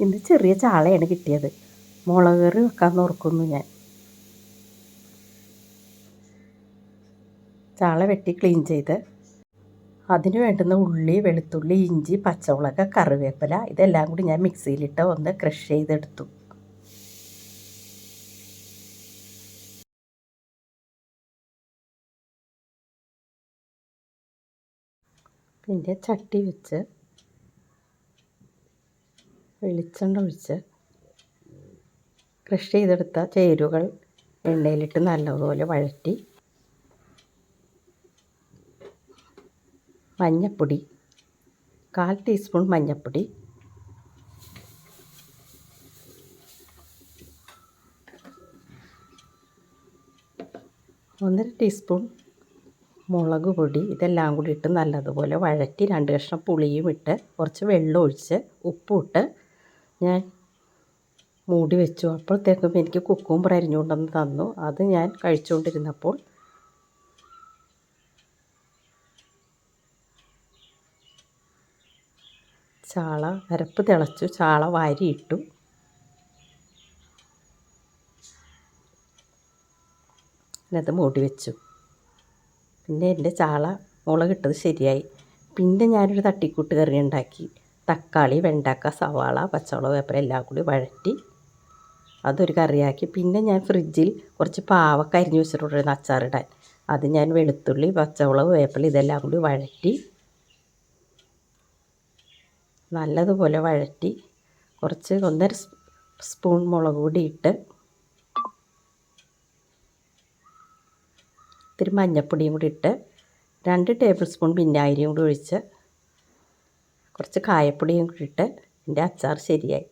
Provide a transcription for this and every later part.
ഇന്ന് ചെറിയ ചാളയാണ് കിട്ടിയത്. മുളക് കറി വെക്കാൻ ഓർക്കുന്നു ഞാൻ. ചാള വെട്ടി ക്ലീൻ ചെയ്ത് അതിന് വേണ്ടുന്ന ഉള്ളി, വെളുത്തുള്ളി, ഇഞ്ചി, പച്ചമുളക്, കറിവേപ്പില ഇതെല്ലാം കൂടി ഞാൻ മിക്സിയിലിട്ട് ഒന്ന് ക്രഷ് ചെയ്തെടുത്തു. പിന്നെ ചട്ടി വെച്ച് വെളിച്ചെണ്ണ ഒഴിച്ച് ക്രഷ് ചെയ്തെടുത്ത ചേരുവകൾ എണ്ണയിലിട്ട് നല്ലതുപോലെ വഴറ്റി മഞ്ഞൾപ്പൊടി, 1/4 ടീസ്പൂൺ മഞ്ഞൾപ്പൊടി, ഒന്നര ടീസ്പൂൺ മുളക് പൊടി ഇതെല്ലാം കൂടി ഇട്ട് നല്ലതുപോലെ വഴറ്റി 2 കഷ്ണം പുളിയും ഇട്ട് കുറച്ച് വെള്ളം ഒഴിച്ച് ഉപ്പും ഇട്ട് ഞാൻ മൂടി വെച്ചു. അപ്പോഴത്തേക്കും എനിക്ക് കുക്കുംബർ അരിഞ്ഞുകൊണ്ടുവന്ന് തന്നു. അത് ഞാൻ കഴിച്ചുകൊണ്ടിരുന്നപ്പോൾ ചാള അരപ്പ് തിളച്ചു. ചാള വാരിയിട്ടു. അത് മൂടി വെച്ചു. പിന്നെ എൻ്റെ ചാള മുളകിട്ടത് ശരിയായി. പിന്നെ ഞാനൊരു തട്ടിക്കൂട്ട് കറി ഉണ്ടാക്കി. തക്കാളി, വെണ്ടക്ക, സവാള, പച്ചമുളക്, വേപ്പില എല്ലാം കൂടി വഴറ്റി അതൊരു കറിയാക്കി. പിന്നെ ഞാൻ ഫ്രിഡ്ജിൽ കുറച്ച് പാവക്ക അരിഞ്ഞ് വെച്ചിട്ടുണ്ടായിരുന്നു അച്ചാറിടാൻ. അത് ഞാൻ വെളുത്തുള്ളി, പച്ചമുളക്, വേപ്പില ഇതെല്ലാം കൂടി വഴറ്റി നല്ലതുപോലെ വഴറ്റി കുറച്ച് 1.5 സ്പൂൺ മുളക് പൊടി ഇട്ട് ഇത്തിരി മഞ്ഞൾപ്പൊടിയും കൂടി ഇട്ട് 2 ടേബിൾ സ്പൂൺ വിനാഗിരിയും കൂടി ഒഴിച്ച് കുറച്ച് കായപ്പൊടിയും കൂടി ഇട്ട് എൻ്റെ അച്ചാർ ശരിയായി.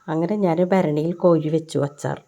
അങ്ങനെ ഞാൻ ഭരണിയിൽ കോരി വെച്ചു അച്ചാർ.